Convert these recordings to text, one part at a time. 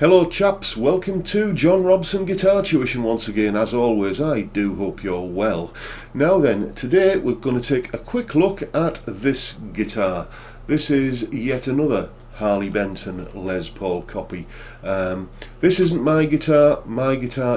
Hello chaps, welcome to John Robson Guitar Tuition once again. As always, I do hope you're well. Now then, today we're going to take a quick look at this guitar. This is yet another Harley Benton Les Paul copy. This isn't my guitar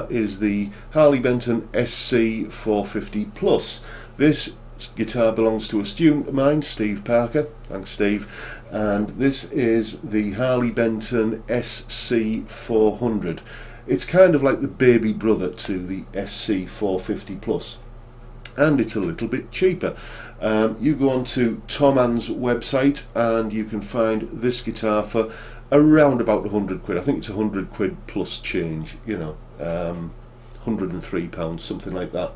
is the Harley Benton Sc 450 Plus. This guitar belongs to a student of mine, Steve Parker. Thanks, Steve. And this is the Harley Benton Sc 400. It's kind of like the baby brother to the Sc 450 Plus, and it's a little bit cheaper. You go on to Tom Ann's website and you can find this guitar for around about 100 quid. I think it's 100 quid plus change, you know, £103, something like that.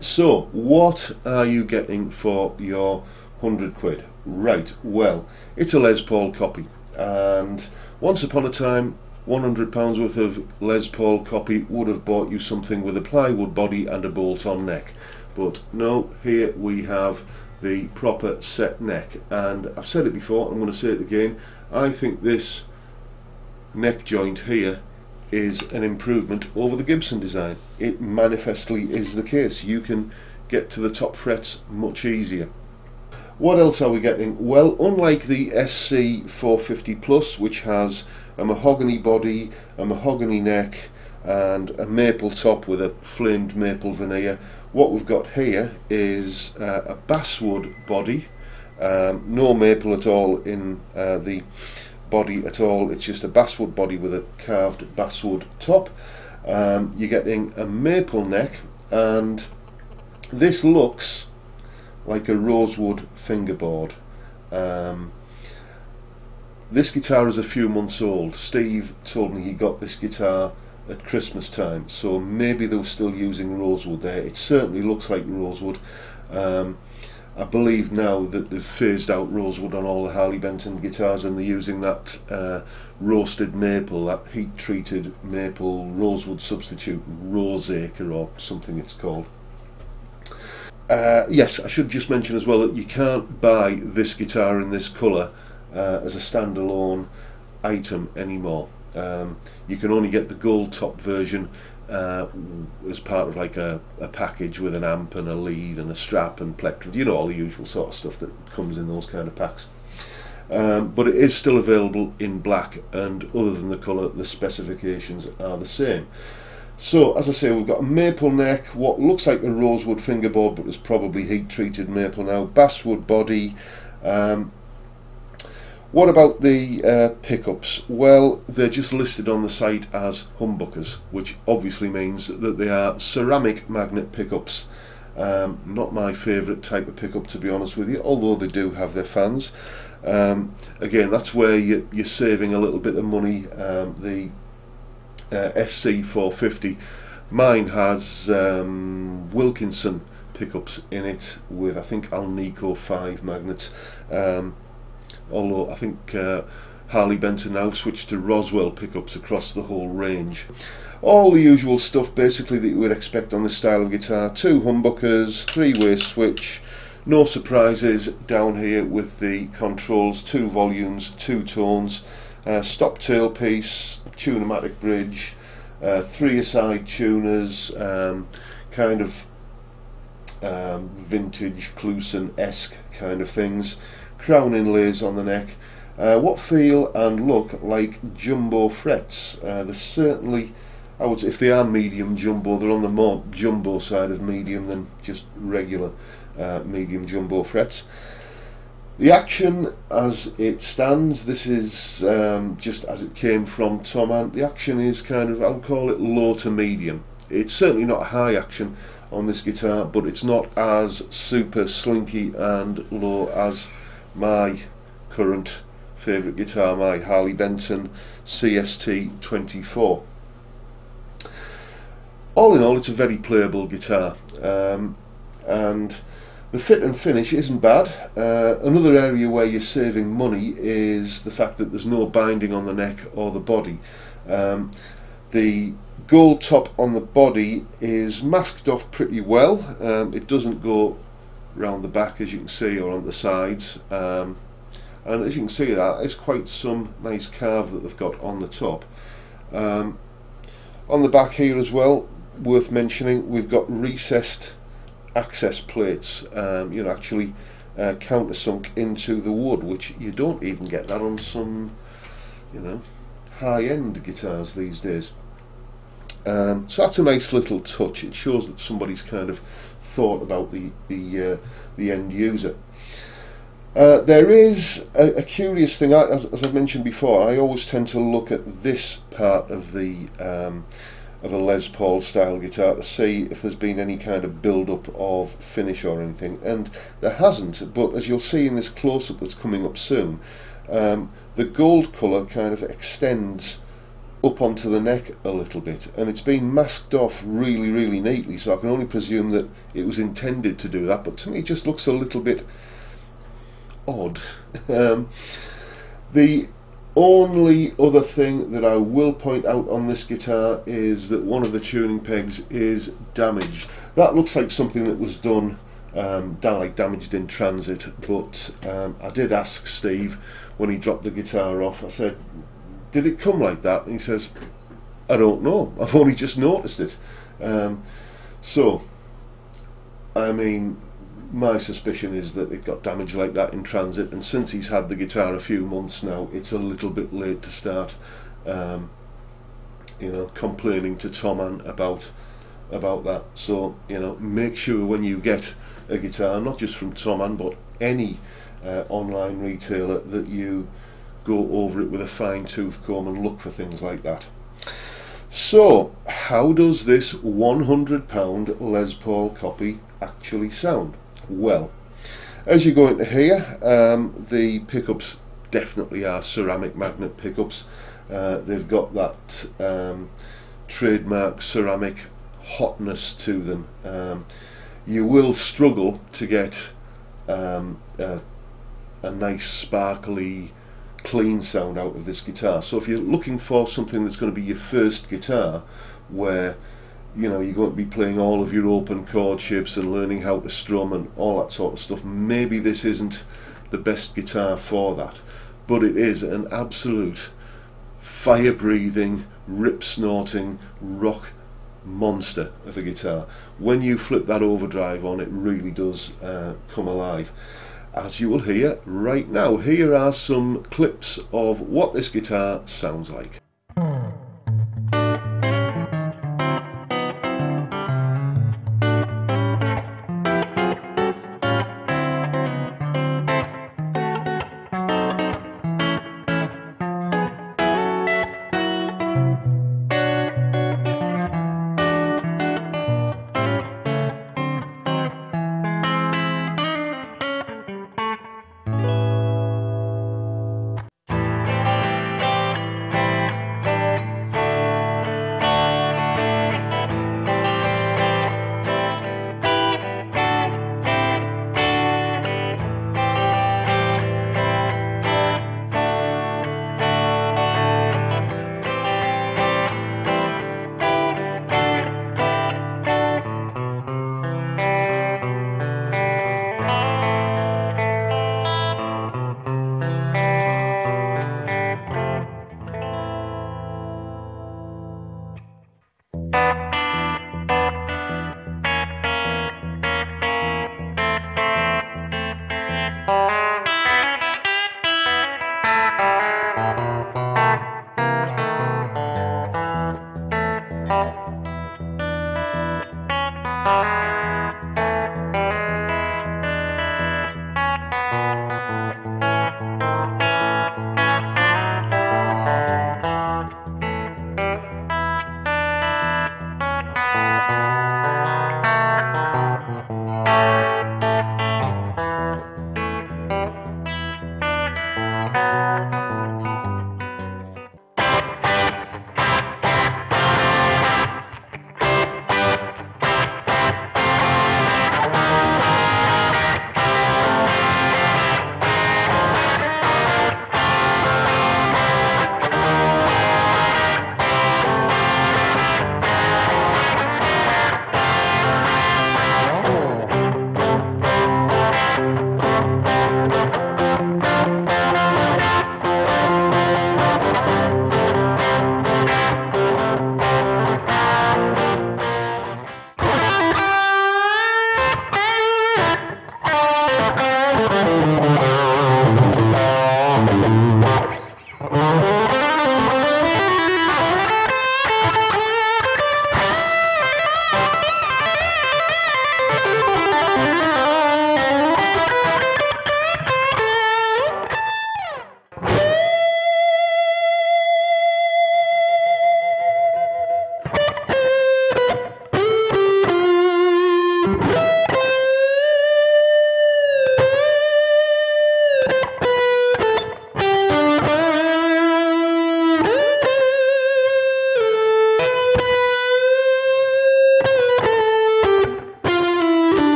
So what are you getting for your 100 quid? Right, well, it's a Les Paul copy, and once upon a time £100 worth of Les Paul copy would have bought you something with a plywood body and a bolt-on neck, but no, here we have the proper set neck. And I've said it before, I'm going to say it again, I think this neck joint here is an improvement over the Gibson design. It manifestly is the case. You can get to the top frets much easier. What else are we getting? Well, unlike the Sc 450 Plus, which has a mahogany body, a mahogany neck and a maple top with a flamed maple veneer, what we've got here is a basswood body, no maple at all in the body at all. It's just a basswood body with a carved basswood top. You're getting a maple neck, and this looks like a rosewood fingerboard. This guitar is a few months old. Steve told me he got this guitar at Christmas time, so maybe they were still using rosewood there. It certainly looks like rosewood. I believe now that they've phased out rosewood on all the Harley Benton guitars, and they're using that roasted maple, that heat treated maple rosewood substitute, Roseacre or something it's called. Yes, I should just mention as well that you can't buy this guitar in this colour as a standalone item anymore. You can only get the gold top version as part of like a package with an amp and a lead and a strap and plectrum, you know, all the usual sort of stuff that comes in those kind of packs. But it is still available in black, and other than the colour, the specifications are the same. So, as I say, we've got a maple neck, what looks like a rosewood fingerboard but is probably heat treated maple now, basswood body. What about the pickups? Well, they're just listed on the site as humbuckers, which obviously means that they are ceramic magnet pickups. Not my favourite type of pickup, to be honest with you, although they do have their fans. Again, that's where you're saving a little bit of money. The Sc 450, mine has Wilkinson pickups in it with, I think, Alnico 5 magnets. Although I think Harley Benton now switched to Roswell pickups across the whole range. All the usual stuff basically that you would expect on this style of guitar. 2 humbuckers, 3-way switch, no surprises down here with the controls, 2 volumes, 2 tones, stop tailpiece, tune-o-matic bridge, 3 aside tuners, kind of vintage Clusen-esque kind of things. Crown inlays on the neck, what feel and look like jumbo frets. They're certainly, I would say, if they are medium jumbo, they're on the more jumbo side of medium than just regular medium jumbo frets. The action as it stands, this is just as it came from Tom Ann. The action is kind of, I would call it low to medium. It's certainly not a high action on this guitar, but it's not as super slinky and low as my current favourite guitar, my Harley Benton CST 24. All in all, it's a very playable guitar, and the fit and finish isn't bad. Another area where you're saving money is the fact that there's no binding on the neck or the body. The gold top on the body is masked off pretty well. It doesn't go round the back, as you can see, or on the sides. and as you can see, that is quite some nice carve that they've got on the top. On the back here as well, worth mentioning, we've got recessed access plates, actually countersunk into the wood, which you don't even get that on some, high-end guitars these days. So that's a nice little touch. It shows that somebody's kind of thought about the end user. There is a curious thing, as I've mentioned before. I always tend to look at this part of of a Les Paul style guitar to see if there's been any kind of build-up of finish or anything, and there hasn't. But as you'll see in this close-up that's coming up soon, the gold colour kind of extends up onto the neck a little bit, and it's been masked off really, really neatly, so I can only presume that it was intended to do that, but to me it just looks a little bit odd. The only other thing that I will point out on this guitar is that one of the tuning pegs is damaged. That looks like something that was done, damaged in transit, but I did ask Steve when he dropped the guitar off. I said, did it come like that? And he says, I don't know, I've only just noticed it. So, I mean, my suspicion is that it got damaged like that in transit, and since he's had the guitar a few months now, it's a little bit late to start complaining to Toman about that. So make sure when you get a guitar, not just from Toman but any online retailer, that you go over it with a fine-tooth comb and look for things like that. So how does this £100 Les Paul copy actually sound? Well, as you go into here, the pickups definitely are ceramic magnet pickups. They've got that trademark ceramic hotness to them. You will struggle to get a nice sparkly clean sound out of this guitar. So if you're looking for something that's going to be your first guitar, where you're going to be playing all of your open chord shapes and learning how to strum and all that sort of stuff, maybe this isn't the best guitar for that. But it is an absolute fire-breathing, rip-snorting, rock monster of a guitar. When you flip that overdrive on, it really does come alive, as you will hear right now. Here are some clips of what this guitar sounds like.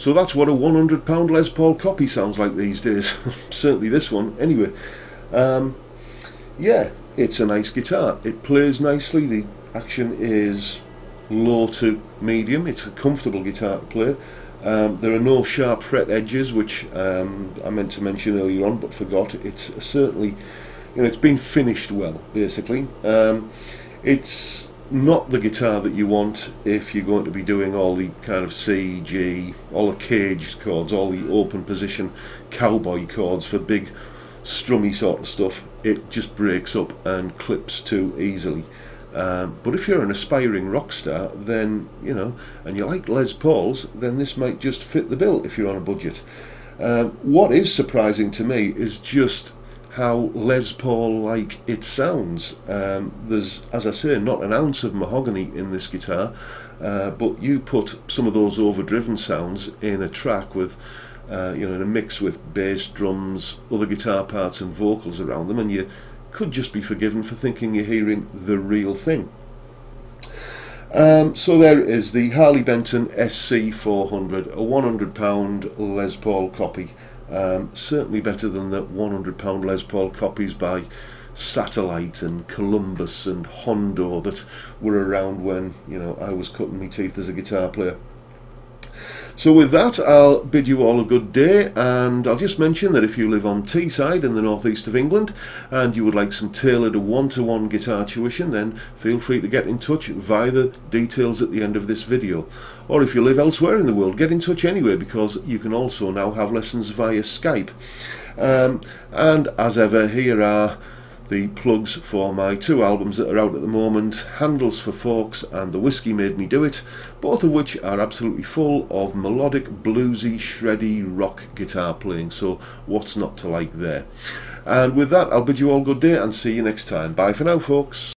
So that's what a £100 Les Paul copy sounds like these days. Certainly this one. Anyway, yeah, it's a nice guitar. It plays nicely. The action is low to medium. It's a comfortable guitar to play. There are no sharp fret edges, which I meant to mention earlier on but forgot. It's certainly, you know, it's been finished well, basically. It's not the guitar that you want if you're going to be doing all the kind of C, G, all the caged chords, all the open position cowboy chords for big strummy sort of stuff. It just breaks up and clips too easily. But if you're an aspiring rock star, then, you know, and you like Les Pauls, then this might just fit the bill if you're on a budget. What is surprising to me is just how Les Paul-like it sounds. There's, as I say, not an ounce of mahogany in this guitar, but you put some of those overdriven sounds in a track with, you know, in a mix with bass, drums, other guitar parts and vocals around them, and you could just be forgiven for thinking you're hearing the real thing. So there it is, the Harley Benton Sc 400, a £100 Les Paul copy. Certainly better than the £100 Les Paul copies by Satellite and Columbus and Hondo that were around when, you know, I was cutting my teeth as a guitar player. So with that, I'll bid you all a good day, and I'll just mention that if you live on Teesside in the northeast of England and you would like some tailored one-to-one guitar tuition, then feel free to get in touch via the details at the end of this video. Or if you live elsewhere in the world, get in touch anyway, because you can also now have lessons via Skype. And as ever, here are the plugs for my 2 albums that are out at the moment, Handles for Folks and The Whiskey Made Me Do It, both of which are absolutely full of melodic, bluesy, shreddy rock guitar playing, so what's not to like there? And with that, I'll bid you all good day and see you next time. Bye for now, folks.